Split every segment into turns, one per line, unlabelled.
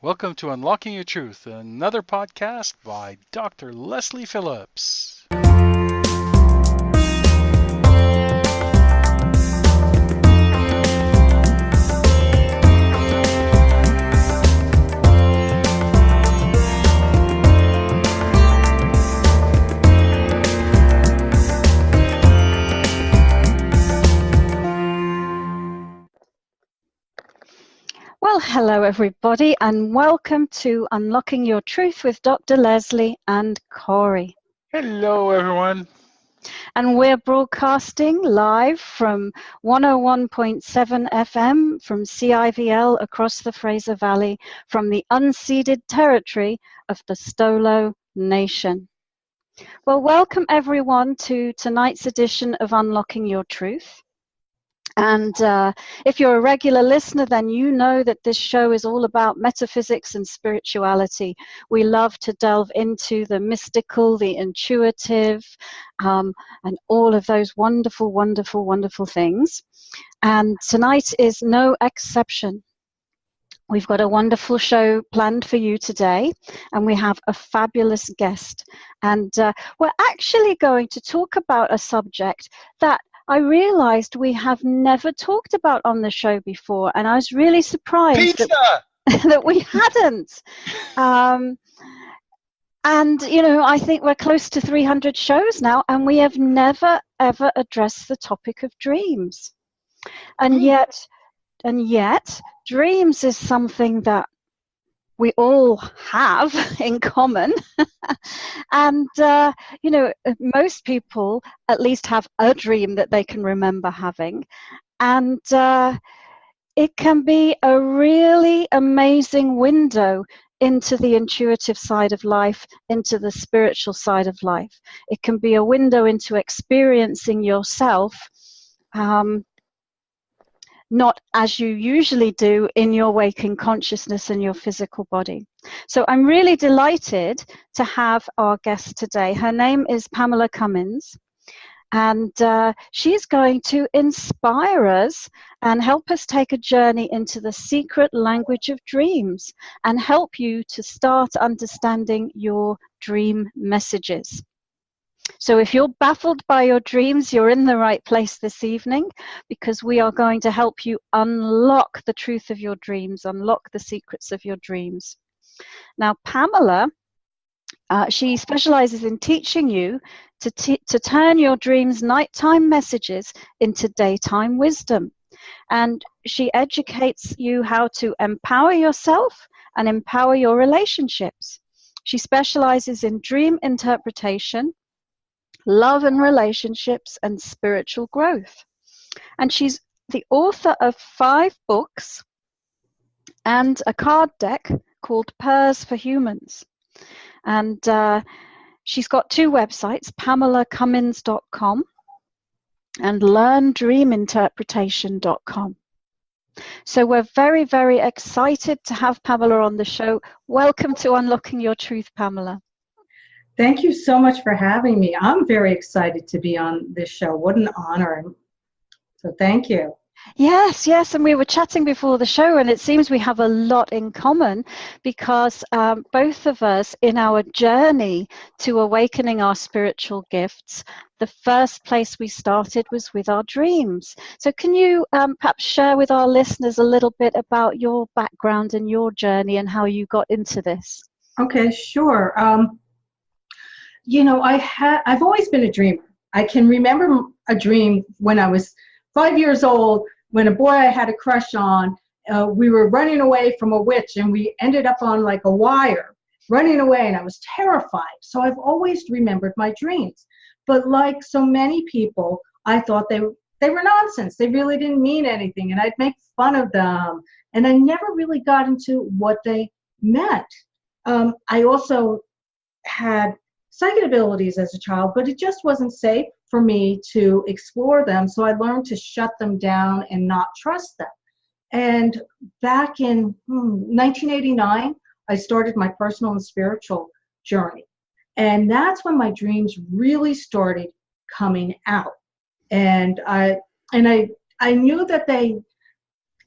Welcome to Unlocking Your Truth, another podcast by Dr. Leslie Phillips.
Well, hello everybody, and welcome to Unlocking Your Truth with Dr. Leslie and Corey.
Hello, everyone.
And we're broadcasting live from 101.7 FM from CIVL across the Fraser Valley from the unceded territory of the Stolo Nation. Well, welcome everyone to tonight's edition of Unlocking Your Truth. And if you're a regular listener, then you know that this show is all about metaphysics and spirituality. We love to delve into the mystical, the intuitive, and all of those wonderful, wonderful, wonderful things. And tonight is no exception. We've got a wonderful show planned for you today, and we have a fabulous guest. And we're actually going to talk about a subject that I realized we have never talked about on the show before, and I was really surprised that we hadn't. And, you know, I think we're close to 300 shows now, and we have never, ever addressed the topic of dreams. And yet, dreams is something that we all have in common. And, you know, most people at least have a dream that they can remember having. And it can be a really amazing window into the intuitive side of life, into the spiritual side of life. It can be a window into experiencing yourself, not as you usually do in your waking consciousness and your physical body. So I'm really delighted to have our guest today. Her name is Pamela Cummins, and she's going to inspire us and help us take a journey into the secret language of dreams and help you to start understanding your dream messages. So if you're baffled by your dreams, you're in the right place this evening, because we are going to help you unlock the truth of your dreams, unlock the secrets of your dreams. Now, Pamela, she specializes in teaching you to turn your dreams' nighttime messages into daytime wisdom. And she educates you how to empower yourself and empower your relationships. She specializes in dream interpretation, love and relationships, and spiritual growth. And she's the author of 5 books and a card deck called Pairs for Humans. And she's got 2 websites, PamelaCummins.com and LearnDreamInterpretation.com. So we're very, very excited to have Pamela on the show. Welcome to Unlocking Your Truth, Pamela.
Thank you so much for having me. I'm very excited to be on this show. What an honor. So thank you.
Yes, and we were chatting before the show, and it seems we have a lot in common, because both of us, in our journey to awakening our spiritual gifts, the first place we started was with our dreams. So can you perhaps share with our listeners a little bit about your background and your journey and how you got into this?
Okay, sure. You know, I've always been a dreamer. I can remember a dream when I was 5 years old, when a boy I had a crush on, we were running away from a witch, and we ended up on like a wire, running away, and I was terrified. So I've always remembered my dreams. But like so many people, I thought they were nonsense. They really didn't mean anything, and I'd make fun of them. And I never really got into what they meant. I also had psychic abilities as a child, but it just wasn't safe for me to explore them. So I learned to shut them down and not trust them. And back in 1989, I started my personal and spiritual journey. And that's when my dreams really started coming out. And I knew that they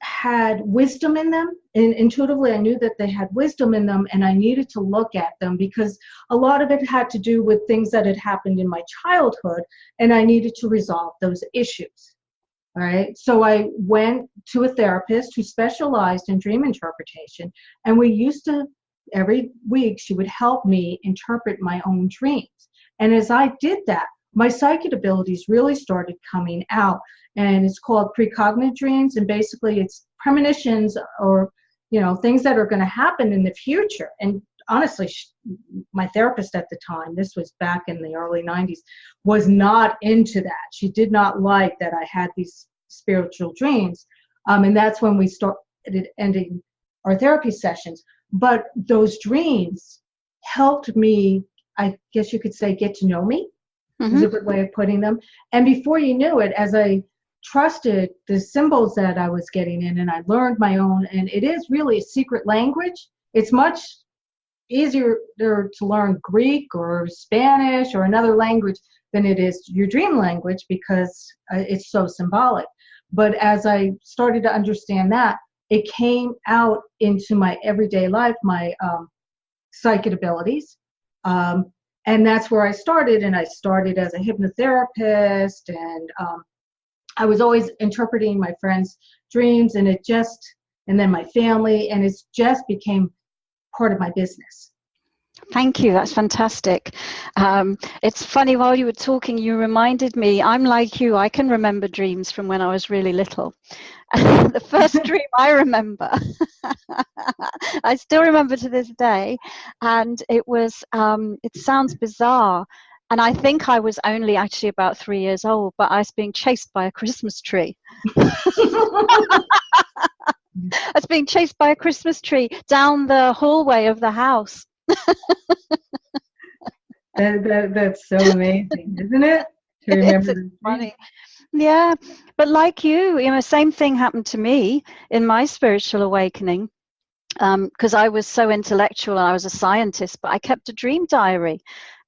had wisdom in them, and intuitively I knew that they had wisdom in them, and I needed to look at them because a lot of it had to do with things that had happened in my childhood, and I needed to resolve those issues. All right, so I went to a therapist who specialized in dream interpretation, and we used to, every week, she would help me interpret my own dreams. And as I did that, my psychic abilities really started coming out, and it's called precognitive dreams, and basically it's premonitions or, you know, things that are going to happen in the future. And honestly, my therapist at the time, this was back in the early 90s, was not into that. She did not like that I had these spiritual dreams, and that's when we started ending our therapy sessions. But those dreams helped me, I guess you could say, get to know me. Is a good way of putting them. And before you knew it, as I trusted the symbols that I was getting in, and I learned my own, and it is really a secret language. It's much easier to learn Greek or Spanish or another language than it is your dream language, because it's so symbolic. But as I started to understand that, it came out into my everyday life, my psychic abilities. And that's where I started, and I started as a hypnotherapist, and I was always interpreting my friends' dreams, and then my family, and it just became part of my business.
Thank you. That's fantastic. It's funny, while you were talking, you reminded me, I'm like you, I can remember dreams from when I was really little. The first dream I remember, I still remember to this day, and it was, it sounds bizarre, and I think I was only actually about 3 years old, but I was being chased by a Christmas tree. I was being chased by a Christmas tree down the hallway of the house.
That's so amazing, isn't it? To remember.
It's funny. Yeah, but like you know, same thing happened to me in my spiritual awakening, because I was so intellectual and I was a scientist, but I kept a dream diary,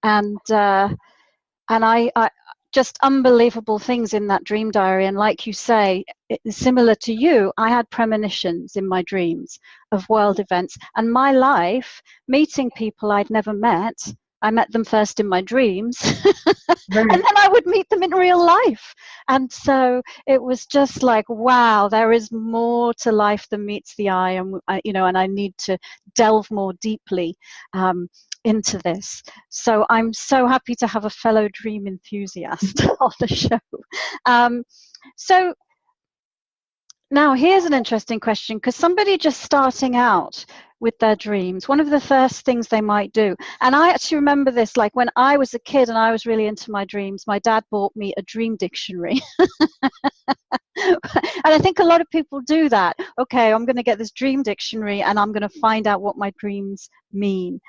and I just unbelievable things in that dream diary. And like you say, similar to you, I had premonitions in my dreams of world events, and my life, meeting people I'd never met. I met them first in my dreams, and then I would meet them in real life. And so it was just like, wow, there is more to life than meets the eye, and you know, and I need to delve more deeply into this. So I'm so happy to have a fellow dream enthusiast on the show. So now here's an interesting question, because somebody just starting out with their dreams, one of the first things they might do, and I actually remember this, like when I was a kid and I was really into my dreams, my dad bought me a dream dictionary. And I think a lot of people do that. Okay, I'm going to get this dream dictionary and I'm going to find out what my dreams mean.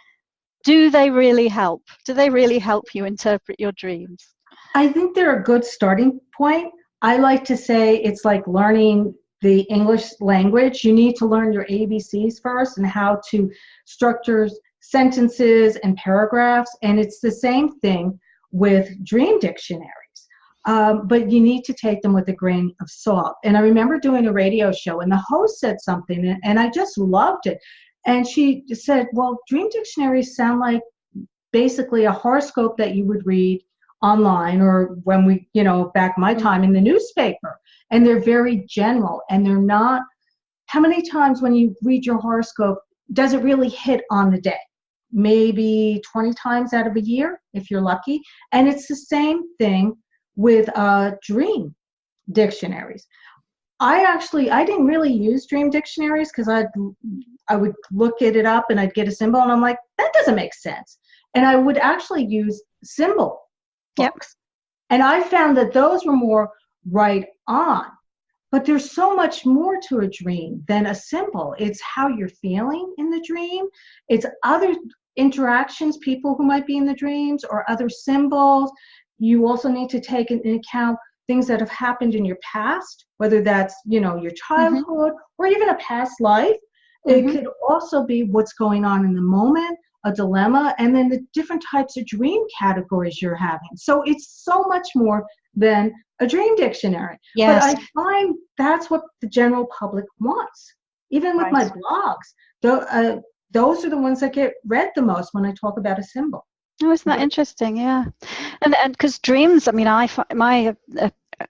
Do they really help? Do they really help you interpret your dreams?
I think they're a good starting point. I like to say it's like learning the English language. You need to learn your ABCs first and how to structure sentences and paragraphs. And it's the same thing with dream dictionaries. But you need to take them with a grain of salt. And I remember doing a radio show, and the host said something, and I just loved it. And she said, well, dream dictionaries sound like basically a horoscope that you would read online, or when we, you know, back my time, in the newspaper. And they're very general, and they're not, how many times when you read your horoscope, does it really hit on the day? Maybe 20 times out of a year, if you're lucky. And it's the same thing with dream dictionaries. I didn't really use dream dictionaries, because I would look at it up and I'd get a symbol and I'm like, that doesn't make sense. And I would actually use symbol books. Yep. And I found that those were more right on. But there's so much more to a dream than a symbol. It's how you're feeling in the dream. It's other interactions, people who might be in the dreams, or other symbols. You also need to take into account things that have happened in your past, whether that's, you know, your childhood or even a past life. It could also be what's going on in the moment, a dilemma, and then the different types of dream categories you're having. So it's so much more than a dream dictionary.
Yes.
But I find that's what the general public wants. Even with my blogs, those are the ones that get read the most when I talk about a symbol.
Oh, isn't that interesting? Yeah. And because dreams, I mean, my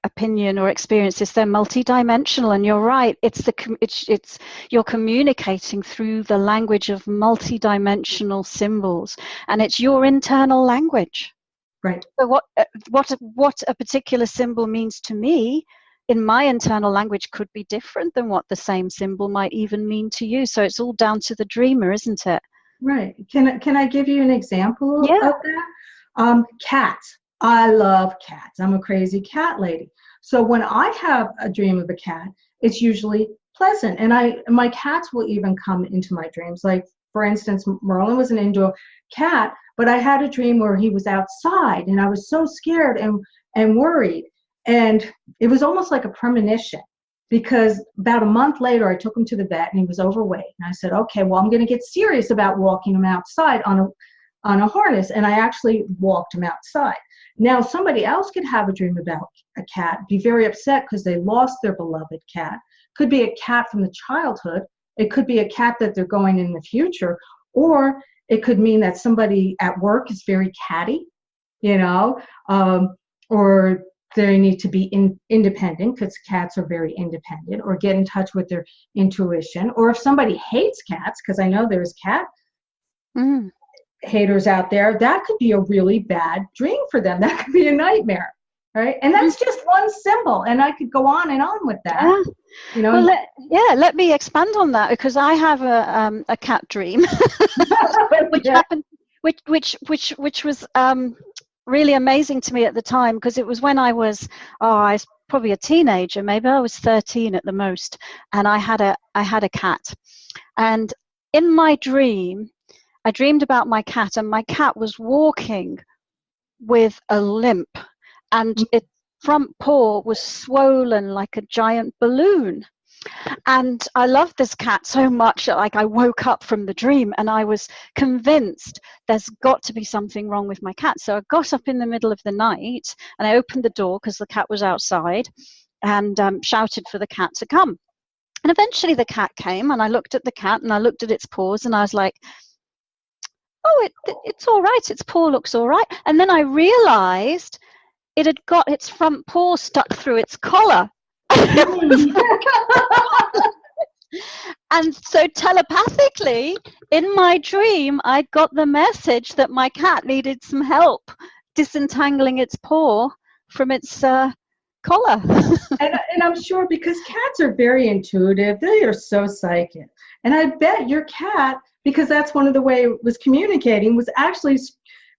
opinion or experience is they're multidimensional, and you're right. It's you're communicating through the language of multidimensional symbols, and it's your internal language.
Right.
So what a particular symbol means to me in my internal language could be different than what the same symbol might even mean to you. So it's all down to the dreamer, isn't it?
Right. Can I give you an example
Yeah.
of that? Cats. I love cats. I'm a crazy cat lady. So when I have a dream of a cat, it's usually pleasant. And my cats will even come into my dreams. Like, for instance, Merlin was an indoor cat, but I had a dream where he was outside, and I was so scared and worried. And it was almost like a premonition, because about a month later, I took him to the vet, and he was overweight. And I said, okay, well, I'm going to get serious about walking him outside on a harness. And I actually walked him outside. Now, somebody else could have a dream about a cat, be very upset because they lost their beloved cat. Could be a cat from the childhood. It could be a cat that they're going in the future. Or it could mean that somebody at work is very catty, or they need to be independent, because cats are very independent, or get in touch with their intuition. Or if somebody hates cats, because I know there's cat haters out there, that could be a really bad dream for them. That could be a nightmare, right? And that's just one symbol, and I could go on and on with that.
Yeah. Well, let me expand on that, because I have a cat dream, which happened, which was really amazing to me at the time, because it was when I was probably a teenager, maybe I was 13 at the most, and I had a cat. And in my dream, I dreamed about my cat, and my cat was walking with a limp, and its front paw was swollen like a giant balloon. And I loved this cat so much that, like, I woke up from the dream and I was convinced there's got to be something wrong with my cat. So I got up in the middle of the night and I opened the door, because the cat was outside, and shouted for the cat to come. And eventually the cat came, and I looked at the cat and I looked at its paws, and I was like, oh, it's all right. Its paw looks all right. And then I realized it had got its front paw stuck through its collar. And so telepathically, in my dream, I got the message that my cat needed some help disentangling its paw from its collar.
and I'm sure, because cats are very intuitive, they are so psychic. And I bet your cat, because that's one of the way it was communicating, was actually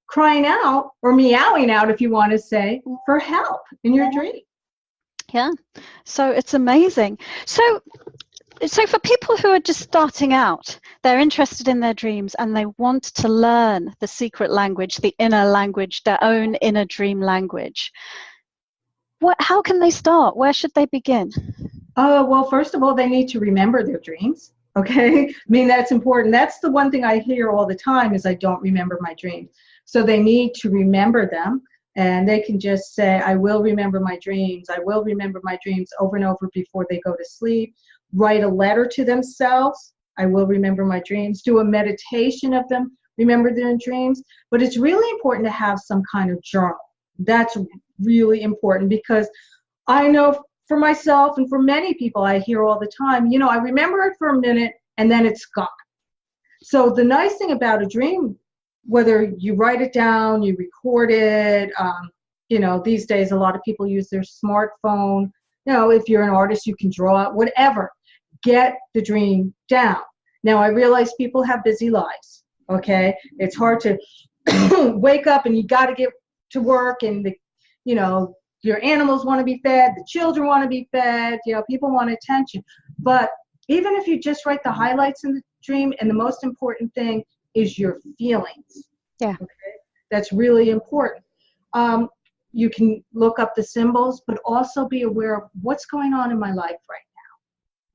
crying out, or meowing out, if you want to say, for help in your dream.
Yeah, so it's amazing. So for people who are just starting out, they're interested in their dreams and they want to learn the secret language, the inner language, their own inner dream language. How can they start? Where should they begin?
Well, first of all, they need to remember their dreams. Okay, I mean, that's important. That's the one thing I hear all the time, is I don't remember my dreams. So they need to remember them, and they can just say, I will remember my dreams. I will remember my dreams, over and over before they go to sleep. Write a letter to themselves. I will remember my dreams. Do a meditation of them. Remember their dreams. But it's really important to have some kind of journal. That's really important, because I know for myself and for many people I hear all the time, I remember it for a minute and then it's gone. So the nice thing about a dream, whether you write it down, you record it, these days a lot of people use their smartphone. If you're an artist, you can draw it, whatever. Get the dream down. Now, I realize people have busy lives, okay? It's hard to wake up and you got to get to work, and your animals want to be fed, the children want to be fed, people want attention. But even if you just write the highlights in the dream, and the most important thing is your feelings.
Yeah.
Okay? That's really important. You can look up the symbols, but also be aware of what's going on in my life right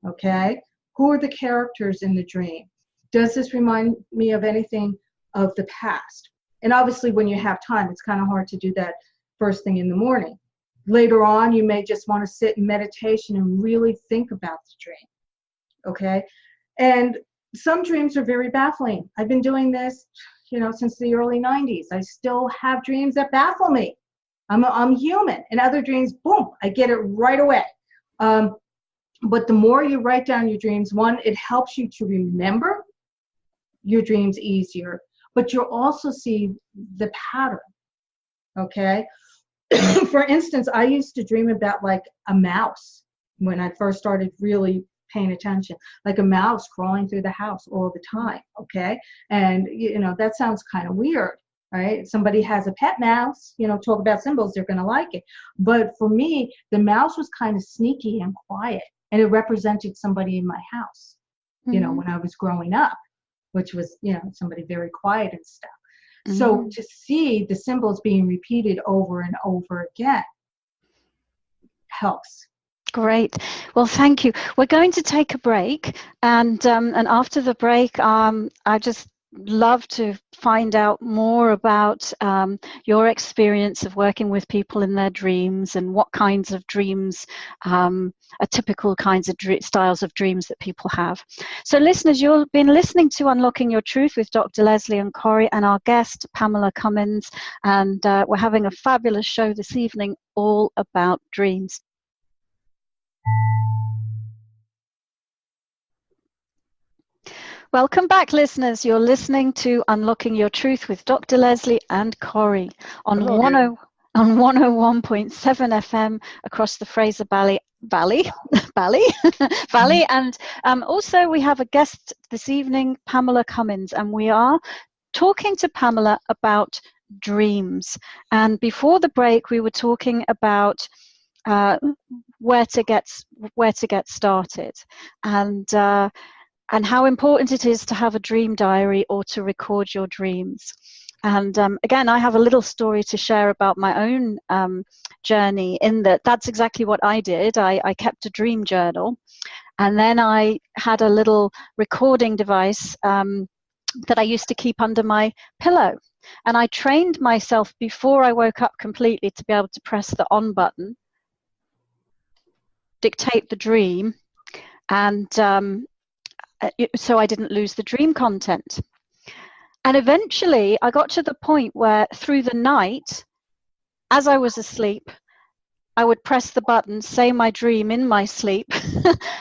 now. Okay? Who are the characters in the dream? Does this remind me of anything of the past? And obviously, when you have time, it's kind of hard to do that first thing in the morning. later on, you may just want to sit in meditation and really think about the dream. Okay? And some dreams are very baffling. I've been doing this, since the early 90s. I still have dreams that baffle me. I'm human. And other dreams, boom, I get it right away. But the more you write down your dreams, one, it helps you to remember your dreams easier, but you'll also see the pattern. Okay? For instance, I used to dream about like a mouse when I first started really paying attention, like a mouse crawling through the house all the time. Okay? And, that sounds kind of weird, right? If somebody has a pet mouse, talk about symbols, they're going to like it. But for me, the mouse was kind of sneaky and quiet, and it represented somebody in my house, when I was growing up, which was, somebody very quiet and stuff. So to see the symbols being repeated over and over again helps.
Great. Well, thank you. We're going to take a break, and after the break, I just love to find out more about your experience of working with people in their dreams, and what kinds of dreams are typical kinds of styles of dreams that people have. So listeners, you've been listening to Unlocking Your Truth with Dr. Leslie and Corey and our guest Pamela Cummins, and we're having a fabulous show this evening all about dreams. Welcome back, listeners. You're listening to Unlocking Your Truth with Dr. Leslie and Corey on 101.7 FM across the Fraser Valley. And also we have a guest this evening, Pamela Cummins, and we are talking to Pamela about dreams. And before the break, we were talking about where to get started, and how important it is to have a dream diary or to record your dreams. And again, I have a little story to share about my own journey, in that's exactly what I did. I kept a dream journal, and then I had a little recording device that I used to keep under my pillow. And I trained myself before I woke up completely to be able to press the on button, dictate the dream, and so I didn't lose the dream content. And eventually I got to the point where through the night, as I was asleep, I would press the button, say my dream in my sleep.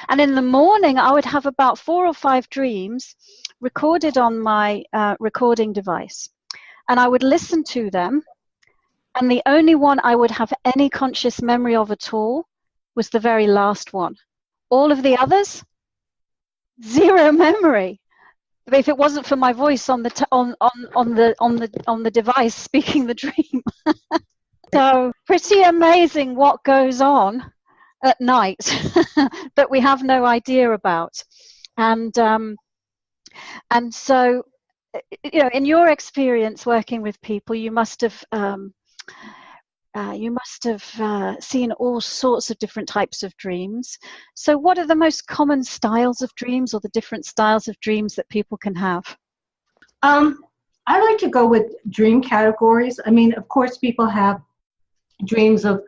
And in the morning, I would have about 4 or 5 dreams recorded on my recording device. And I would listen to them. And the only one I would have any conscious memory of at all was the very last one. All of the others, zero memory. If it wasn't for my voice on the device speaking the dream. So pretty amazing what goes on at night that we have no idea about. And so, in your experience working with people, you must have seen all sorts of different types of dreams. So what are the most common styles of dreams, or the different styles of dreams that people can have?
I like to go with dream categories. I mean, of course, people have dreams of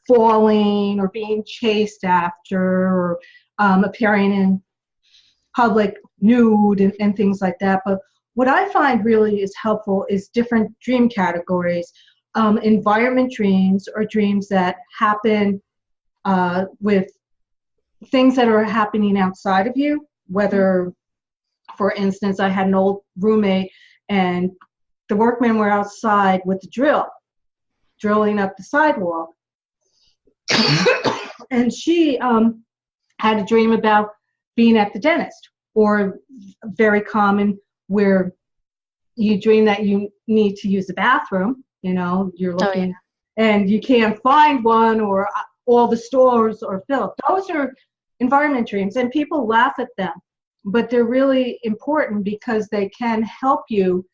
falling or being chased after, or appearing in public nude and things like that. But what I find really is helpful is different dream categories. Environment dreams, or dreams that happen with things that are happening outside of you, whether, for instance, I had an old roommate and the workmen were outside with the drill, drilling up the sidewalk. And she had a dream about being at the dentist, or very common where you dream that you need to use the bathroom. You're looking and you can't find one, or all the stores are filled. Those are environment dreams, and people laugh at them, but they're really important because they can help you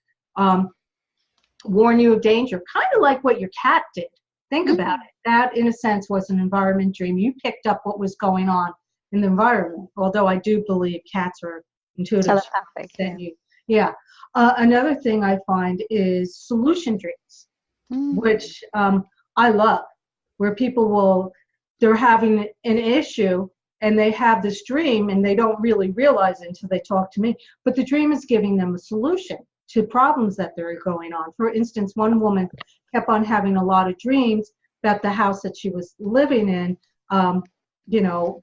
warn you of danger, kind of like what your cat did. Think about it. That, in a sense, was an environment dream. You picked up what was going on in the environment, although I do believe cats are intuitive.
Telepathic.
Another thing I find is solution dreams, which I love. where they're having an issue and they have this dream and they don't really realize it until they talk to me. But the dream is giving them a solution to problems that they're going on. For instance, one woman kept on having a lot of dreams about the house that she was living in,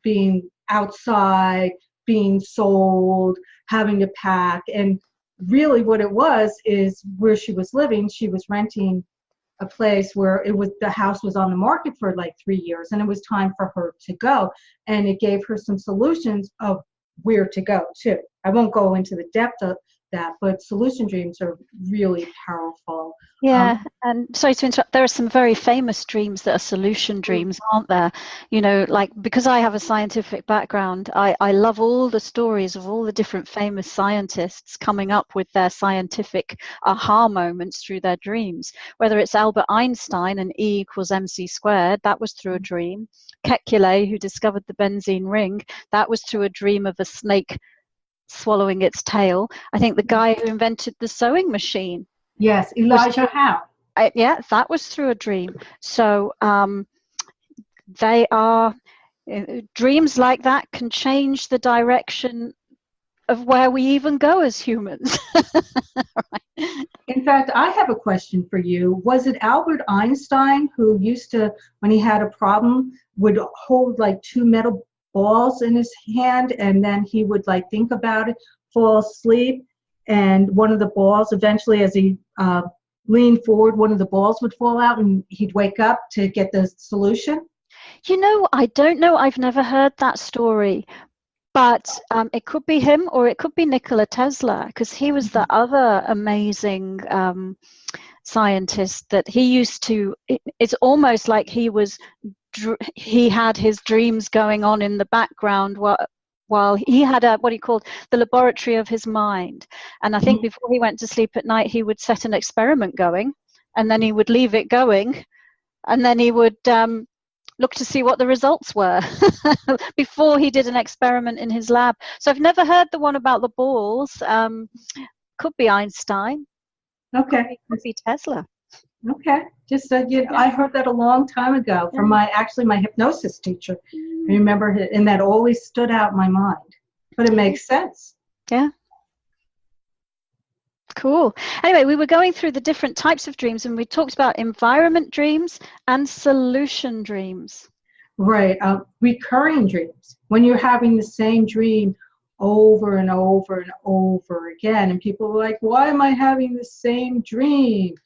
being outside, being sold, having to pack. And really what it was is where she was living, she was renting a place where the house was on the market for like 3 years, and it was time for her to go. And it gave her some solutions of where to go too. I won't go into the depth of that, but solution dreams are really powerful.
Yeah, and sorry to interrupt, there are some very famous dreams that are solution dreams, aren't there? Like, because I have a scientific background, I love all the stories of all the different famous scientists coming up with their scientific aha moments through their dreams. Whether it's Albert Einstein and E=mc², that was through a dream. Kekule, who discovered the benzene ring, that was through a dream of a snake swallowing its tail. I think the guy who invented the sewing machine.
Yes, Elijah Howe.
Yeah, that was through a dream. So they are, dreams like that can change the direction of where we even go as humans. Right.
In fact, I have a question for you. Was it Albert Einstein who used to, when he had a problem, would hold like 2 metal balls in his hand, and then he would like think about it, fall asleep, and one of the balls, eventually as he leaned forward, one of the balls would fall out and he'd wake up to get the solution?
I don't know. I've never heard that story, but it could be him, or it could be Nikola Tesla, because he was the other amazing scientist that he used to, it's almost like he had his dreams going on in the background while he had what he called the laboratory of his mind. And I think before he went to sleep at night, he would set an experiment going, and then he would leave it going, and then he would look to see what the results were before he did an experiment in his lab. So I've never heard the one about the balls. Could be Einstein.
Okay.
Could be Tesla.
Okay, just I heard that a long time ago from my hypnosis teacher. I remember it, and that always stood out in my mind. But it makes sense.
Yeah. Cool. Anyway, we were going through the different types of dreams, and we talked about environment dreams and solution dreams.
Right. Recurring dreams. When you're having the same dream over and over and over again, and people are like, "Why am I having the same dream?"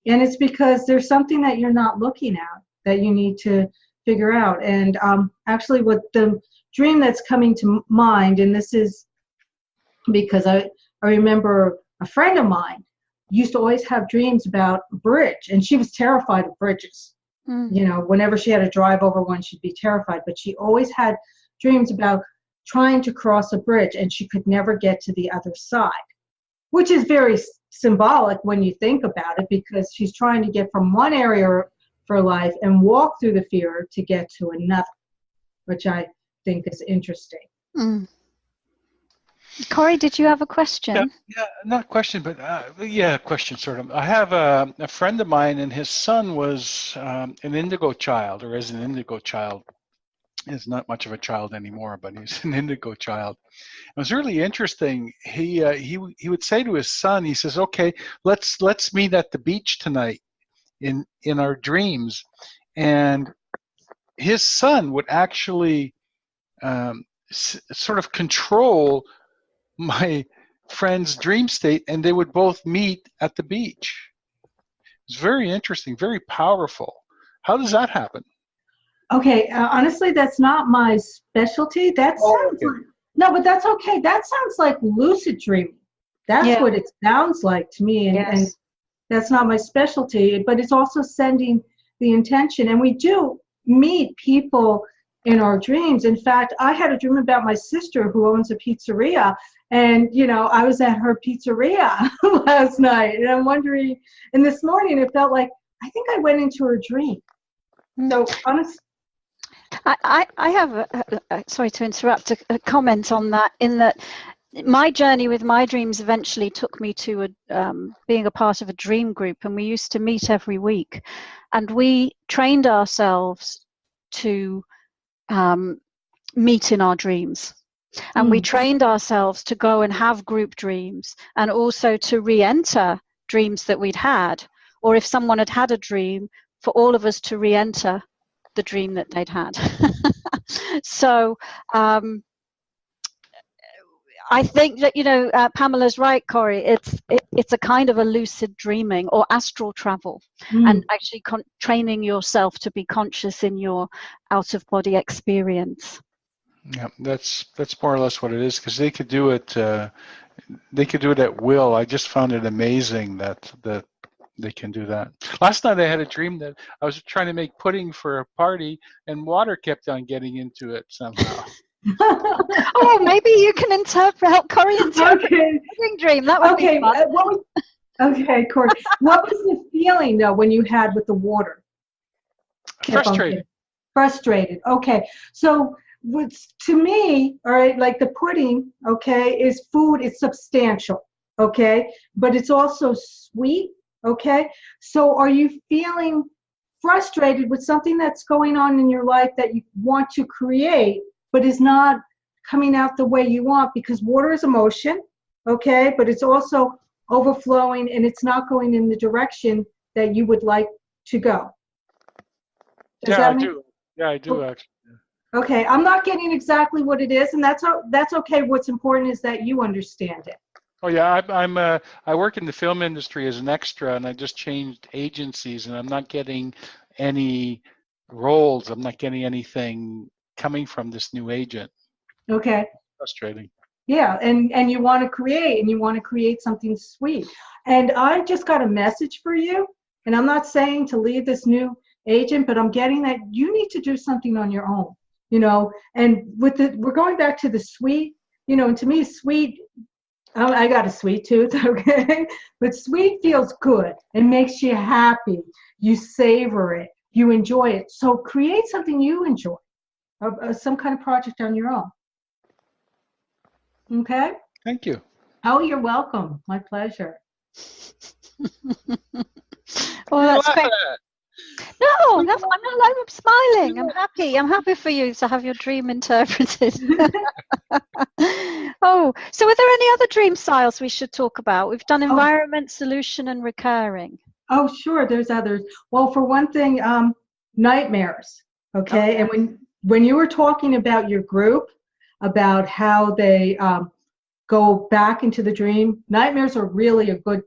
And it's because there's something that you're not looking at that you need to figure out. And actually, what the dream that's coming to mind, and this is because I remember a friend of mine used to always have dreams about a bridge, and she was terrified of bridges. Whenever she had to drive over one, she'd be terrified. But she always had dreams about trying to cross a bridge, and she could never get to the other side, which is very symbolic when you think about it, because she's trying to get from one area for life and walk through the fear to get to another, which I think is interesting.
Corey, did you have a question?
Yeah, not a question, but a question sort of. I have a friend of mine, and his son was an indigo child, or is an indigo child. He's not much of a child anymore, but he's an indigo child. It was really interesting. He would say to his son, he says, "Okay, let's meet at the beach tonight in our dreams," and his son would actually sort of control my friend's dream state, and they would both meet at the beach. It's very interesting, very powerful. How does that happen?
Okay, honestly, that's not my specialty. No, but that's okay. That sounds like lucid dreaming. That's what it sounds like to me, and that's not my specialty. But it's also sending the intention, and we do meet people in our dreams. In fact, I had a dream about my sister who owns a pizzeria, and I was at her pizzeria last night, and I'm wondering. And this morning, it felt like I think I went into her dream. So honestly.
I have, sorry to interrupt, a comment on that, in that my journey with my dreams eventually took me to being a part of a dream group, and we used to meet every week, and we trained ourselves to meet in our dreams, and we trained ourselves to go and have group dreams, and also to re-enter dreams that we'd had, or if someone had had a dream, for all of us to re-enter the dream that they'd had. So I think that, Pamela's right, Corey. It's a kind of a lucid dreaming or astral travel, and actually training yourself to be conscious in your out-of-body experience.
Yeah, that's more or less what it is, because they could do it. They could do it at will. I just found it amazing that they can do that. Last night I had a dream that I was trying to make pudding for a party, and water kept on getting into it somehow.
Oh, maybe you can help Corey interpret the pudding dream. That would be fun.
Okay, Corey. What was the feeling though when you had with the water?
Frustrated.
Frustrated. Okay. So to me, all right, like the pudding, okay, is food. It's substantial, okay, but it's also sweet, okay. So are you feeling frustrated with something that's going on in your life that you want to create, but is not coming out the way you want? Because water is emotion, okay, but it's also overflowing, and it's not going in the direction that you would like to go.
I do. Yeah, I do actually.
Okay, I'm not getting exactly what it is, and that's okay. What's important is that you understand it.
Oh yeah, I work in the film industry as an extra, and I just changed agencies, and I'm not getting any roles. I'm not getting anything coming from this new agent.
Okay.
Frustrating.
Yeah, and you want to create something sweet. And I just got a message for you, and I'm not saying to leave this new agent, but I'm getting that you need to do something on your own. And we're going back to the sweet, and to me, sweet, I got a sweet tooth, okay? But sweet feels good. It makes you happy. You savor it. You enjoy it. So create something you enjoy, some kind of project on your own. Okay?
Thank you.
Oh, you're welcome. My pleasure.
Well, that's great. No, I'm smiling. I'm happy. I'm happy for you to have your dream interpreted. Oh, so are there any other dream styles we should talk about? We've done environment, solution, and recurring.
Oh, sure. There's others. Well, for one thing, nightmares. Okay. And when you were talking about your group, about how they go back into the dream, nightmares are really a good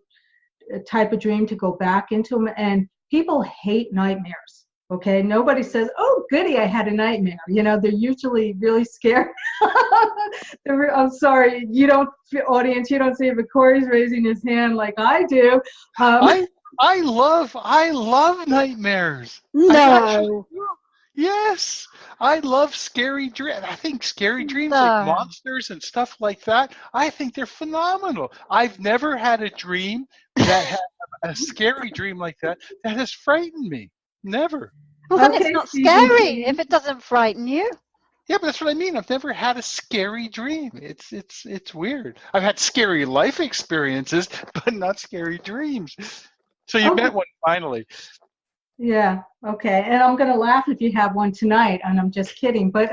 type of dream to go back into them. And people hate nightmares, okay? Nobody says, oh, goody, I had a nightmare. They're usually really scared. I'm sorry, audience, you don't see it, but Corey's raising his hand like I do.
I love nightmares.
No.
Yes, I love scary dreams. I think scary dreams like monsters and stuff like that, I think they're phenomenal. I've never had a dream that had a scary dream like that has frightened me. Never.
Well, then it's not scary if it doesn't frighten you.
Yeah, but that's what I mean. I've never had a scary dream. It's weird. I've had scary life experiences, but not scary dreams. So you met one finally.
Yeah. Okay. And I'm gonna laugh if you have one tonight, and I'm just kidding. But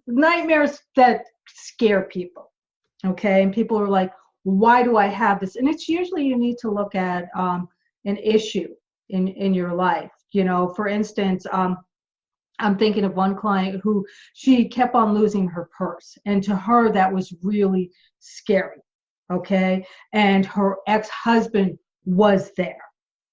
nightmares that scare people. Okay, and people are like, why do I have this? And it's usually you need to look at an issue in your life. For instance, I'm thinking of one client who she kept on losing her purse, and to her that was really scary. Okay, and her ex-husband was there.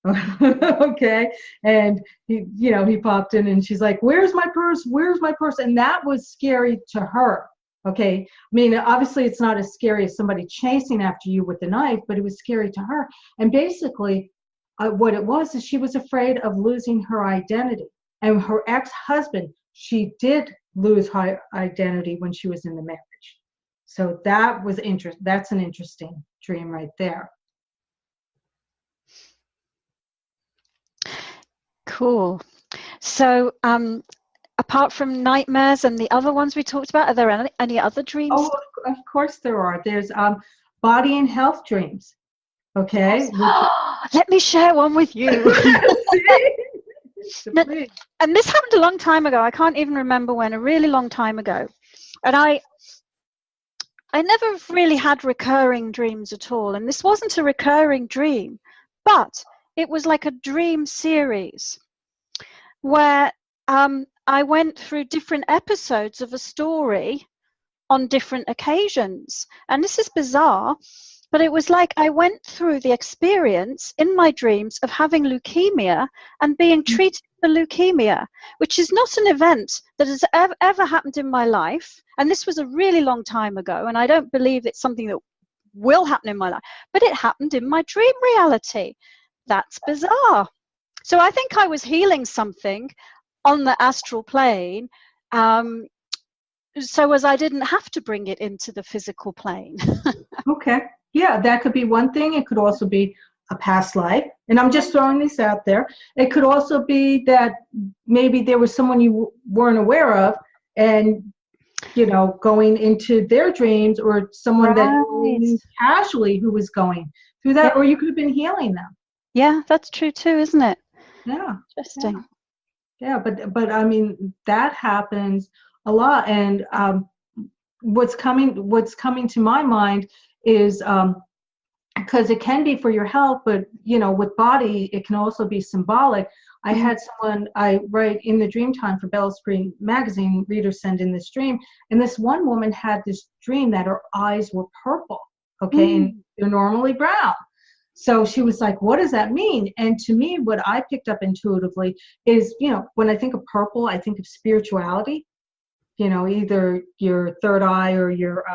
Okay, and he popped in, and she's like, where's my purse, and that was scary to her. Okay, I mean, obviously it's not as scary as somebody chasing after you with a knife, but it was scary to her. And basically what it was is she was afraid of losing her identity, and her ex-husband, she did lose her identity when she was in the marriage. So that was that's an interesting dream right there.
Cool. So apart from nightmares and the other ones we talked about, are there any other dreams?
Oh, of course there are. There's body and health dreams. Okay.
Let me share one with you. And this happened a long time ago. I can't even remember when, a really long time ago. And I never really had recurring dreams at all. And this wasn't a recurring dream, but it was like a dream series where I went through different episodes of a story on different occasions. And this is bizarre, but it was like I went through the experience in my dreams of having leukemia and being treated for leukemia, which is not an event that has ever happened in my life. And this was a really long time ago, and I don't believe it's something that will happen in my life, but it happened in my dream reality. That's bizarre. So I think I was healing something on the astral plane, so as I didn't have to bring it into the physical plane.
Okay. Yeah, that could be one thing. It could also be a past life. And I'm just throwing this out there. It could also be that maybe there was someone you weren't aware of and, you know, going into their dreams, or someone that knew casually who was going through that, or you could have been healing them.
Yeah, that's true too, isn't it?
Yeah.
Interesting.
Yeah, but I mean, that happens a lot. And what's coming to my mind is because it can be for your health, but you know, with body, it can also be symbolic. I had someone, I write in the dream time for Bella Spring magazine, readers send in this dream, and this one woman had this dream that her eyes were purple, okay, and they're normally brown. So she was like, what does that mean? And to me, what I picked up intuitively is, you know, when I think of purple, I think of spirituality, you know, either your third eye or your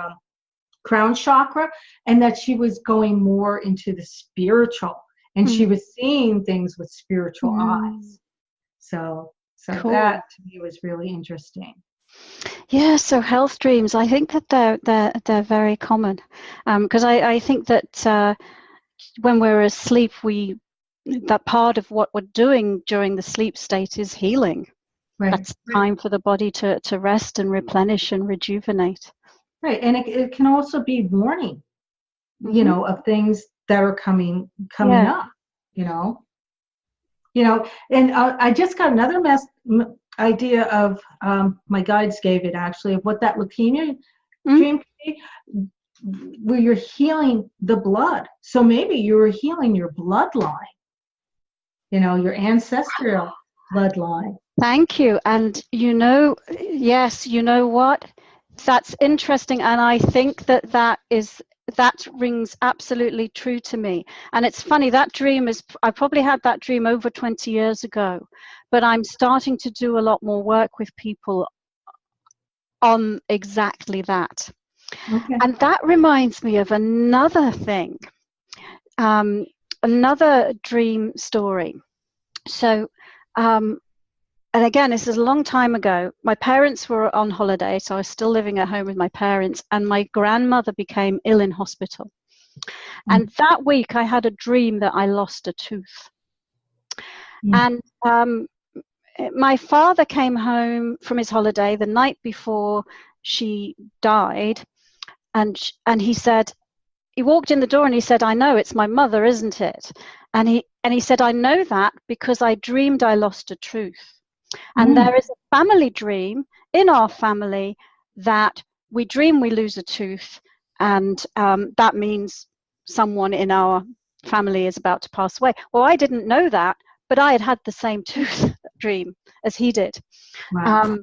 crown chakra, and that she was going more into the spiritual, and she was seeing things with spiritual eyes. So cool. That to me was really interesting.
Yeah, so health dreams, I think that they're very common, because I think that when we're asleep, that part of what we're doing during the sleep state is healing. Right. That's time for the body to rest and replenish and rejuvenate.
Right, and it can also be warning, you know, of things that are coming up, you know. And I just got another idea of, my guides gave it actually, of what that leukemia dream could be, where you're healing the blood. So maybe you were healing your bloodline, you know, your ancestral bloodline.
Thank you. And you know, yes, you know what? That's interesting, and I think that rings absolutely true to me. And it's funny, that dream I probably had that dream over 20 years ago, but I'm starting to do a lot more work with people on exactly that. Okay. And that reminds me of another thing, another dream story. So, and again, this is a long time ago. My parents were on holiday, so I was still living at home with my parents, and my grandmother became ill in hospital. And that week, I had a dream that I lost a tooth. And my father came home from his holiday the night before she died, and he said, he walked in the door and he said, I know, it's my mother, isn't it? And he said, I know that because I dreamed I lost a tooth. And there is a family dream in our family that we dream we lose a tooth, and that means someone in our family is about to pass away. Well, I didn't know that, but I had the same tooth dream as he did. Wow.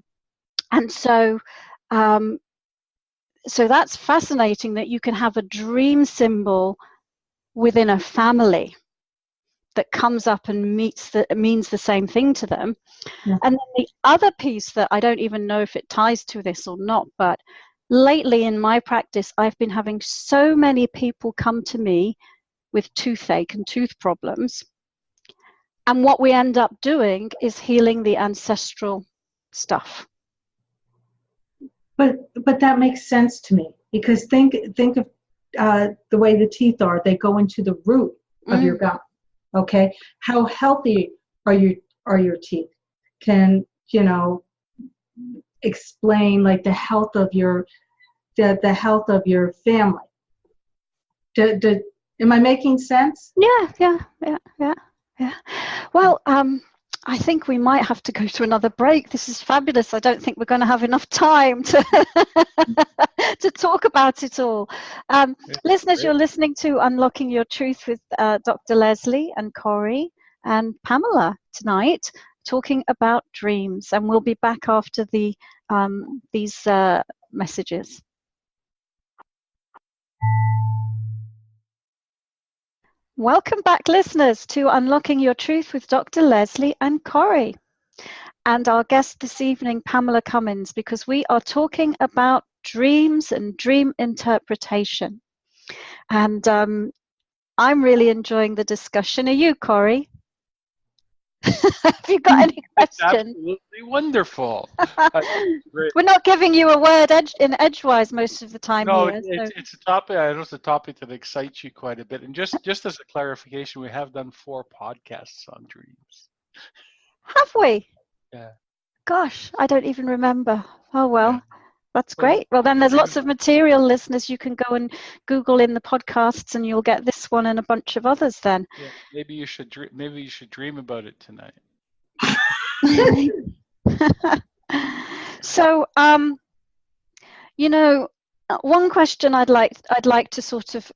And so that's fascinating that you can have a dream symbol within a family that comes up and means the same thing to them. Yeah. And then the other piece that I don't even know if it ties to this or not, but lately in my practice, I've been having so many people come to me with toothache and tooth problems. And what we end up doing is healing the ancestral stuff.
But that makes sense to me, because think of the way the teeth are. They go into the root of your gum. Okay, how healthy are your teeth? Can, you know, explain like the health of your family. Am I making sense?
Yeah. Well, I think we might have to go to another break. This is fabulous. I don't think we're going to have enough time to to talk about it all. Listeners,
great.
you're listening to Unlocking Your Truth with Dr. Leslie and Corey and Pamela tonight, talking about dreams. And we'll be back after these messages. Welcome back, listeners, to Unlocking Your Truth with Dr. Leslie and Corey, and our guest this evening, Pamela Cummins, because we are talking about dreams and dream interpretation. And I'm really enjoying the discussion. Are you, Corey? Have you got any questions?
Absolutely wonderful.
We're not giving you a word in edgewise most of the time.
No,
here,
it's a topic. I know it's a topic that excites you quite a bit. And just as a clarification, we have done 4 podcasts on dreams.
Have we?
Yeah.
Gosh, I don't even remember. Oh well. Yeah. That's great. Well, then there's lots of material, listeners. You can go and Google in the podcasts, and you'll get this one and a bunch of others. Then
yeah, maybe you should dream about it tonight.
So, one question I'd like to sort of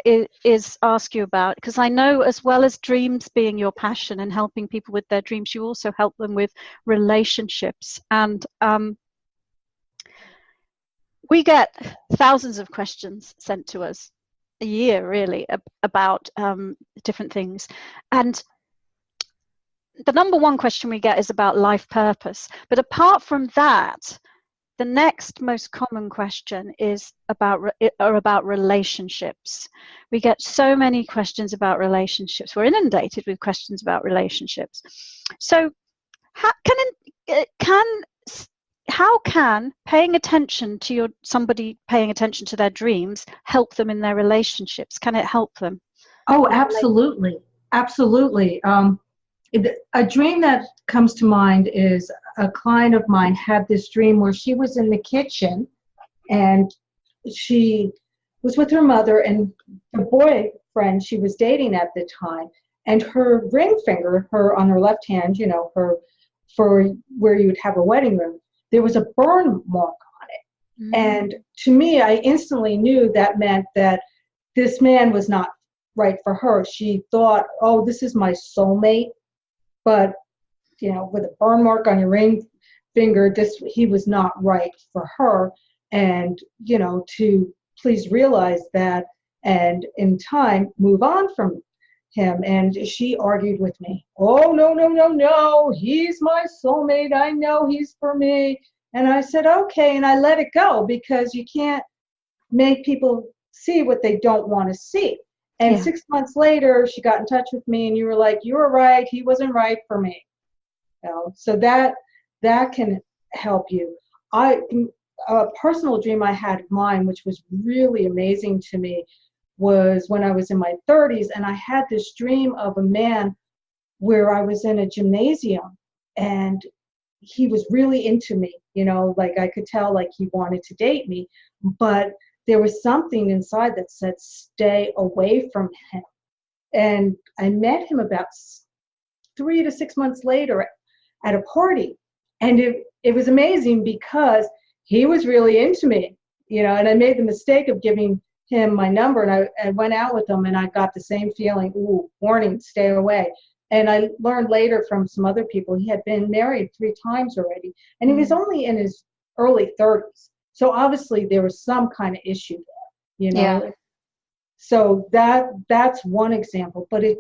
is ask you about, because I know, as well as dreams being your passion and helping people with their dreams, you also help them with relationships. And we get thousands of questions sent to us a year, really, about different things. And the number one question we get is about life purpose. But apart from that, the next most common question is about relationships. We get so many questions about relationships. We're inundated with questions about relationships. So how can paying attention to somebody paying attention to their dreams help them in their relationships? Can it help them?
Oh, absolutely. Absolutely. A dream that comes to mind is a client of mine had this dream where she was in the kitchen and she was with her mother and the boyfriend she was dating at the time, and her ring finger, on her left hand, for where you would have a wedding ring, there was a burn mark on it. Mm. And to me, I instantly knew that meant that this man was not right for her. She thought, oh, this is my soulmate. But, with a burn mark on your ring finger, he was not right for her. And, to please realize that and in time move on from him. And she argued with me. Oh, no. He's my soulmate. I know he's for me. And I said, okay. And I let it go, because you can't make people see what they don't want to see. And 6 months later, she got in touch with me, and you were like, you were right. He wasn't right for me. So that can help you. A personal dream I had of mine, which was really amazing to me, was when I was in my 30s, and I had this dream of a man where I was in a gymnasium, and he was really into me. Like I could tell, like he wanted to date me, but there was something inside that said, stay away from him. And I met him about 3 to 6 months later at a party. And it was amazing, because he was really into me, and I made the mistake of giving him my number, and I went out with him, and I got the same feeling, ooh, warning, stay away. And I learned later from some other people, he had been married 3 times already, and he was only in his early 30s. So obviously there was some kind of issue there, Yeah. So that's one example, but it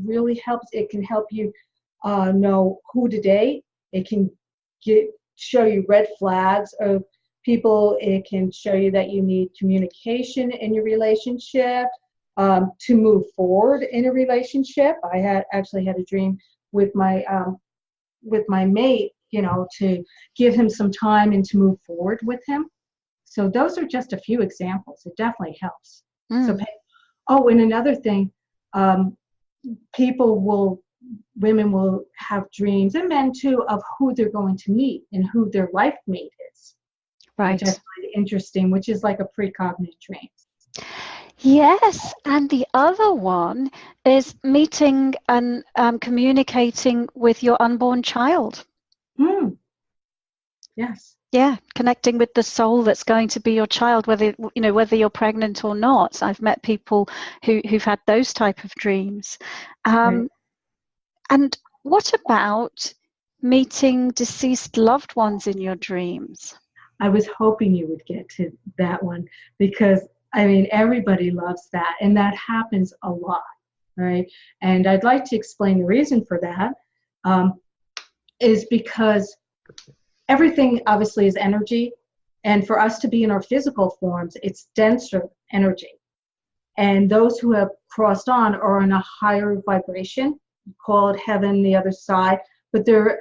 really helps. It can help you know who to date. It can show you red flags of people. It can show you that you need communication in your relationship to move forward in a relationship. I actually had a dream with my mate, to give him some time and to move forward with him. So those are just a few examples. It definitely helps. And another thing, people will women will have dreams, and men too, of who they're going to meet and who their life mate is.
Right.
Which I find interesting, which is like a precognitive dream.
Yes, and the other one is meeting and communicating with your unborn child.
Yes.
Yeah, connecting with the soul that's going to be your child, whether you're pregnant or not. I've met people who've had those type of dreams.
Right.
And what about meeting deceased loved ones in your dreams?
I was hoping you would get to that one, because I mean, everybody loves that, and that happens a lot, right? And I'd like to explain the reason for that, is because everything obviously is energy, and for us to be in our physical forms, it's denser energy. And those who have crossed on are in a higher vibration, call it heaven, the other side, but their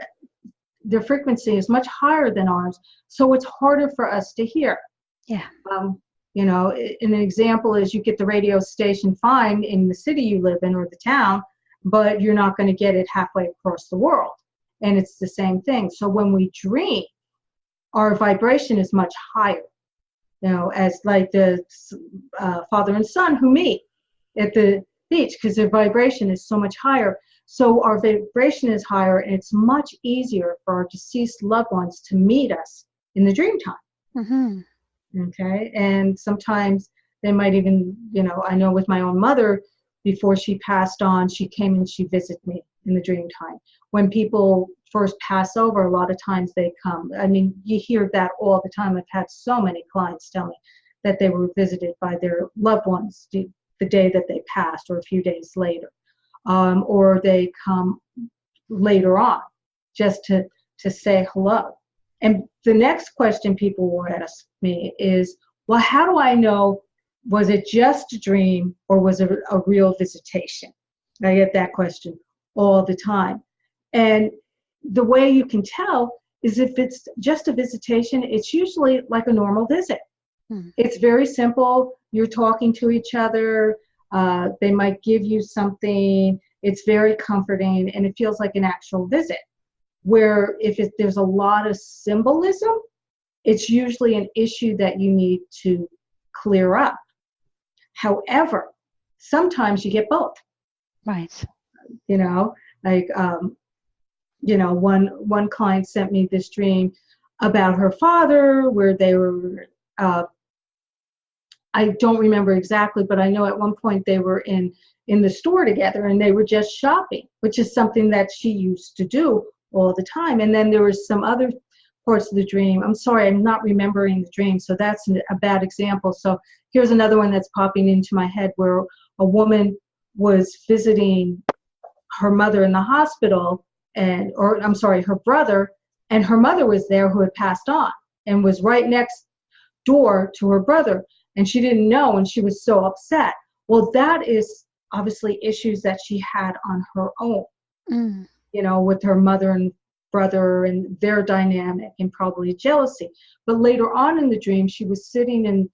frequency is much higher than ours, so it's harder for us to hear.
Yeah.
An example is you get the radio station fine in the city you live in or the town, but you're not going to get it halfway across the world. And it's the same thing. So when we dream, our vibration is much higher, as like the father and son who meet at the beach, because their vibration is so much higher. So our vibration is higher, and it's much easier for our deceased loved ones to meet us in the dream time.
Mm-hmm.
Okay, and sometimes they might even, I know with my own mother, before she passed on, she came and she visited me in the dream time. When people first pass over, a lot of times they come. I mean, you hear that all the time. I've had so many clients tell me that they were visited by their loved ones the day that they passed or a few days later. Or they come later on just to say hello. And the next question people will ask me is, well, how do I know, was it just a dream or was it a real visitation? I get that question all the time. And the way you can tell is if it's just a visitation, it's usually like a normal visit. It's very simple. You're talking to each other. They might give you something. It's very comforting, and it feels like an actual visit. Where if there's a lot of symbolism, it's usually an issue that you need to clear up. However, sometimes you get both.
Right.
One client sent me this dream about her father where they were, I don't remember exactly, but I know at one point they were in the store together and they were just shopping, which is something that she used to do all the time. And then there was some other parts of the dream. I'm sorry, I'm not remembering the dream, so that's a bad example. So here's another one that's popping into my head where a woman was visiting her mother in the hospital, her brother, and her mother was there who had passed on and was right next door to her brother, and she didn't know, and she was so upset. Well, that is obviously issues that she had on her own. With her mother and brother and their dynamic and probably jealousy. But later on in the dream, she was sitting in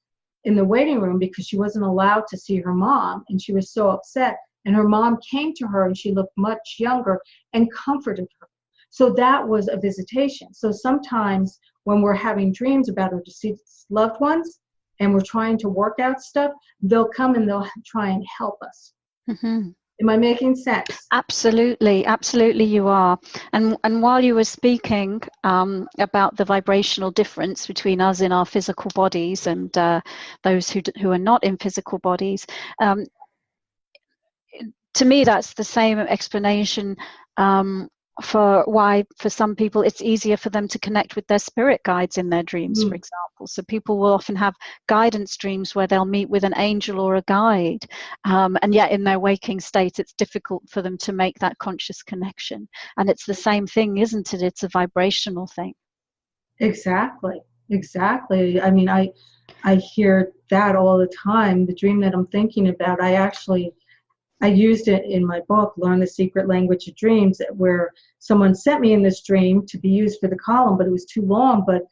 the waiting room because she wasn't allowed to see her mom, and she was so upset. And her mom came to her, and she looked much younger and comforted her. So that was a visitation. So sometimes when we're having dreams about our deceased loved ones and we're trying to work out stuff, they'll come and they'll try and help us. Mm-hmm. Am I making sense?
Absolutely you are. And while you were speaking about the vibrational difference between us in our physical bodies and those who are not in physical bodies, to me that's the same explanation for why for some people it's easier for them to connect with their spirit guides in their dreams, for example. So people will often have guidance dreams where they'll meet with an angel or a guide, and yet in their waking state it's difficult for them to make that conscious connection. And it's the same thing, isn't it? It's a vibrational thing.
Exactly. I mean, I hear that all the time. The dream that I'm thinking about, I used it in my book, Learn the Secret Language of Dreams, where someone sent me in this dream to be used for the column, but it was too long. But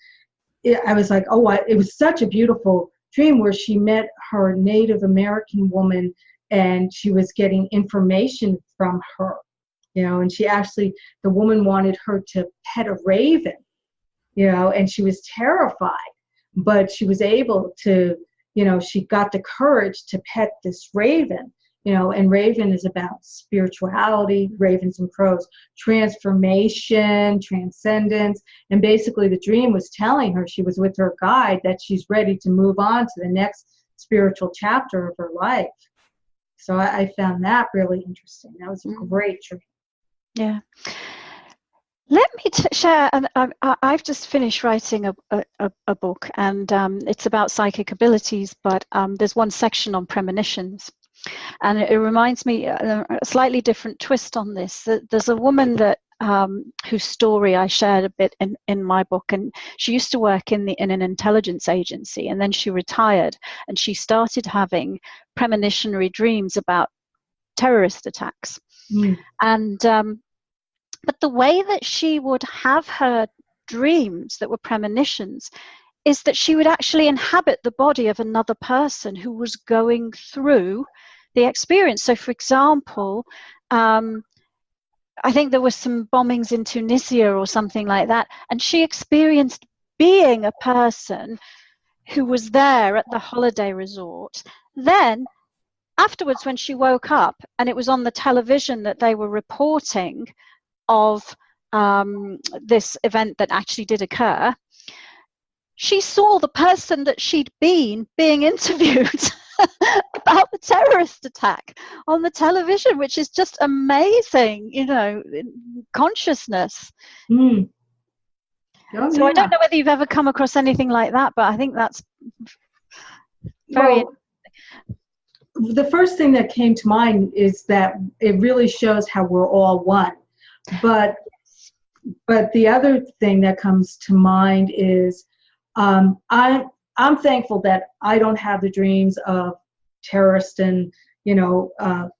I was like, it was such a beautiful dream where she met her Native American woman and she was getting information from her. And she actually, the woman wanted her to pet a raven, and she was terrified, but she was able to, she got the courage to pet this raven, and raven is about spirituality, ravens and crows, transformation, transcendence. And basically the dream was telling her, she was with her guide, that she's ready to move on to the next spiritual chapter of her life. So I found that really interesting. That was a great dream.
Yeah. Let me share, and I've just finished writing a book, and it's about psychic abilities, but there's one section on premonitions. And it reminds me a slightly different twist on this. There's a woman that whose story I shared a bit in my book, and she used to work in an intelligence agency, and then she retired, and she started having premonitionary dreams about terrorist attacks. And but the way that she would have her dreams that were premonitions is that she would actually inhabit the body of another person who was going through the experience. So, for example, I think there were some bombings in Tunisia or something like that, and she experienced being a person who was there at the holiday resort. Then, afterwards, when she woke up and it was on the television that they were reporting of this event that actually did occur, she saw the person that she'd been being interviewed about the terrorist attack on the television, which is just amazing, consciousness.
Oh,
So I don't know whether you've ever come across anything like that, but I think that's very
the first thing that came to mind is that it really shows how we're all one. But the other thing that comes to mind is I'm thankful that I don't have the dreams of terrorists and tsunamis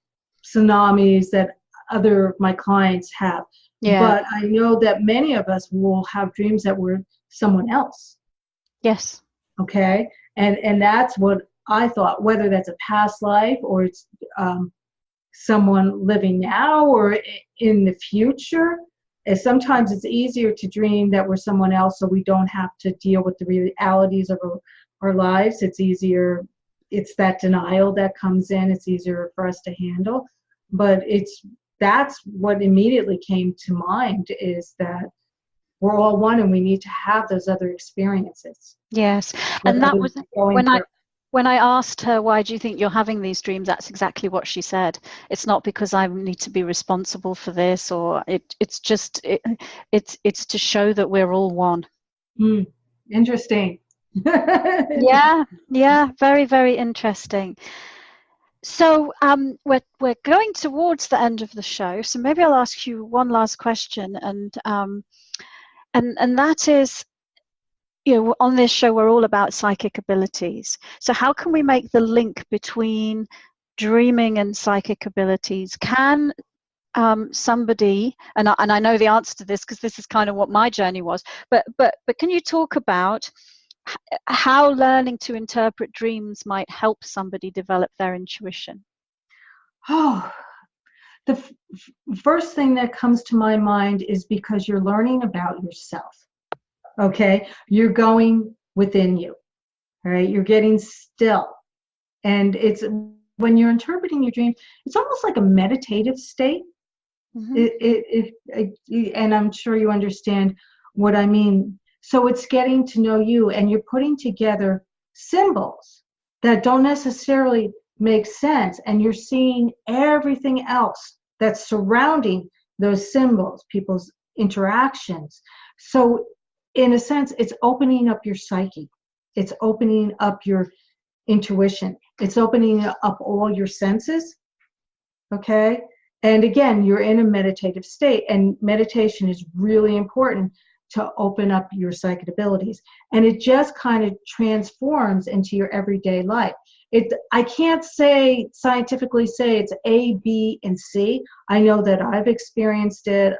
that other of my clients have. Yeah. But I know that many of us will have dreams that we're someone else.
Yes.
Okay. And that's what I thought, whether that's a past life or it's someone living now or in the future. Sometimes it's easier to dream that we're someone else so we don't have to deal with the realities of our lives. It's easier. It's that denial that comes in. It's easier for us to handle. But that's what immediately came to mind, is that we're all one and we need to have those other experiences.
Yes. And that was when I asked her, why do you think you're having these dreams? That's exactly what she said. It's not because I need to be responsible for this, or it's to show that we're all one.
Interesting.
Yeah, very, very interesting. So we're going towards the end of the show, so maybe I'll ask you one last question, and that is, on this show we're all about psychic abilities. So how can we make the link between dreaming and psychic abilities? Can somebody, and I know the answer to this because this is kind of what my journey was, but can you talk about how learning to interpret dreams might help somebody develop their intuition?
Oh, the first thing that comes to my mind is because you're learning about yourself. Okay, you're going within you, all right? You're getting still. And it's when you're interpreting your dream, it's almost like a meditative state. Mm-hmm. And I'm sure you understand what I mean. So it's getting to know you, and you're putting together symbols that don't necessarily make sense, and you're seeing everything else that's surrounding those symbols, people's interactions. So in a sense, it's opening up your psyche. It's opening up your intuition. It's opening up all your senses, okay? And again, you're in a meditative state, and meditation is really important to open up your psychic abilities. And it just kind of transforms into your everyday life. I can't scientifically say it's A, B, and C. I know that I've experienced it.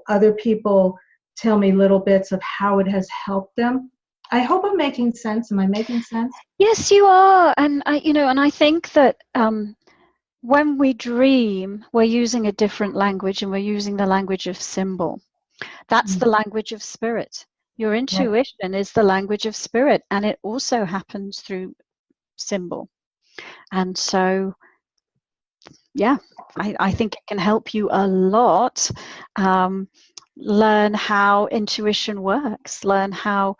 Other people tell me little bits of how it has helped them. I hope I'm making sense. Am I making sense?
Yes, you are. And I think that when we dream, we're using a different language, and we're using the language of symbol. That's the language of spirit. Your intuition is the language of spirit, and it also happens through symbol. And so, yeah, I think it can help you a lot. Learn how intuition works, learn how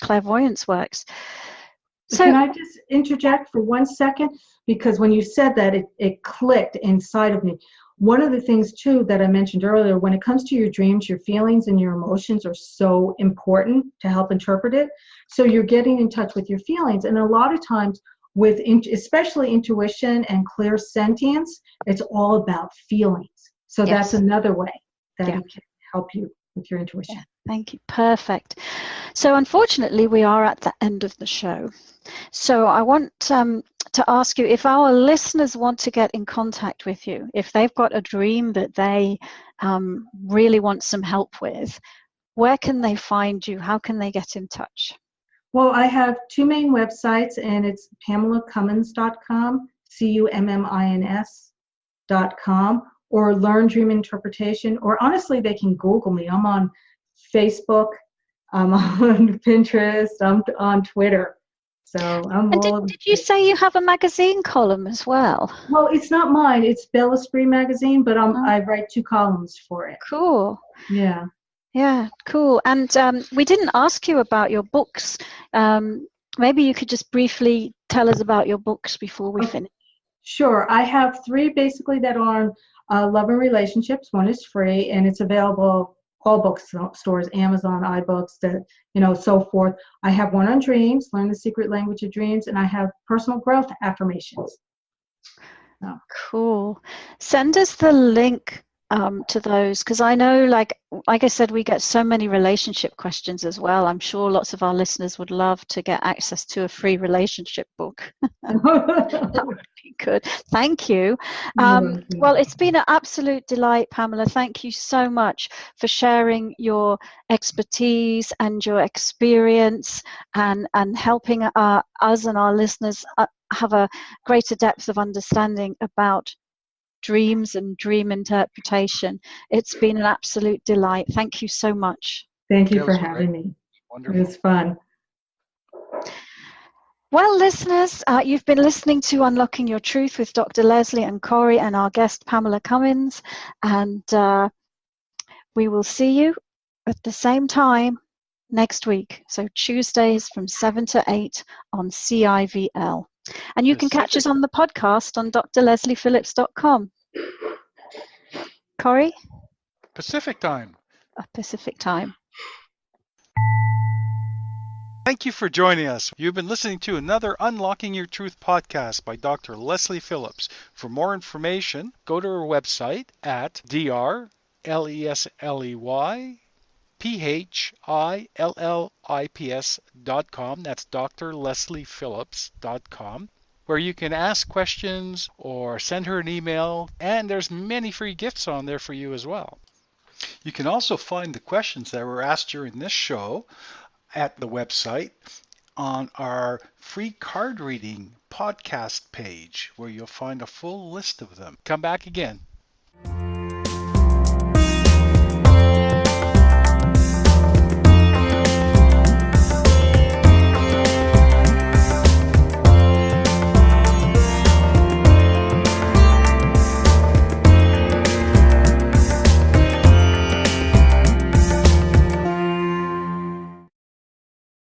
clairvoyance works.
So can I just interject for 1 second? Because when you said that, it clicked inside of me. One of the things, too, that I mentioned earlier, when it comes to your dreams, your feelings and your emotions are so important to help interpret it. So you're getting in touch with your feelings. And a lot of times, with especially intuition and clear sentience, it's all about feelings. So that's another way that it can help you with your intuition.
Yeah, thank you. Perfect. So unfortunately, we are at the end of the show. So I want to ask you, if our listeners want to get in contact with you, if they've got a dream that they really want some help with, where can they find you? How can they get in touch?
Well, I have 2 main websites, and it's PamelaCummins.com, CUMMINS.com, or Learn Dream Interpretation, or honestly, they can Google me. I'm on Facebook, I'm on Pinterest, I'm on Twitter. So I'm
and did you say you have a magazine column as well?
Well, it's not mine. It's Belle Esprit magazine, but I write 2 columns for it.
Cool.
Yeah.
Yeah, cool. And we didn't ask you about your books. Maybe you could just briefly tell us about your books before we finish.
Sure. I have 3 basically that are on love and relationships. 1 is free, and it's available all bookstores, Amazon, iBooks, so forth. I have 1 on dreams, Learn the Secret Language of Dreams, and I have personal growth affirmations.
Oh. Cool. Send us the link to those, because I know, like I said, we get so many relationship questions as well. I'm sure lots of our listeners would love to get access to a free relationship book. That would be good. Thank you. Well, it's been an absolute delight, Pamela. Thank you so much for sharing your expertise and your experience and helping us and our listeners have a greater depth of understanding about dreams and dream interpretation. It's been an absolute delight. Thank you so much.
Thank you for having me. Wonderful. It was fun.
Well, listeners, you've been listening to Unlocking Your Truth with Dr. Leslie and Corey and our guest Pamela Cummins, and we will see you at the same time next week. So Tuesdays from 7 to 8 on CIVL. And you can catch us on the podcast on drlesliephillips.com. Corey?
Pacific time.
Pacific time.
Thank you for joining us. You've been listening to another Unlocking Your Truth podcast by Dr. Leslie Phillips. For more information, go to our website at drlesleyphillips.com. That's drlesliephillips.com, where you can ask questions or send her an email, and there's many free gifts on there for you as well. You can also find the questions that were asked during this show at the website on our free card reading podcast page, where you'll find a full list of them. Come back again.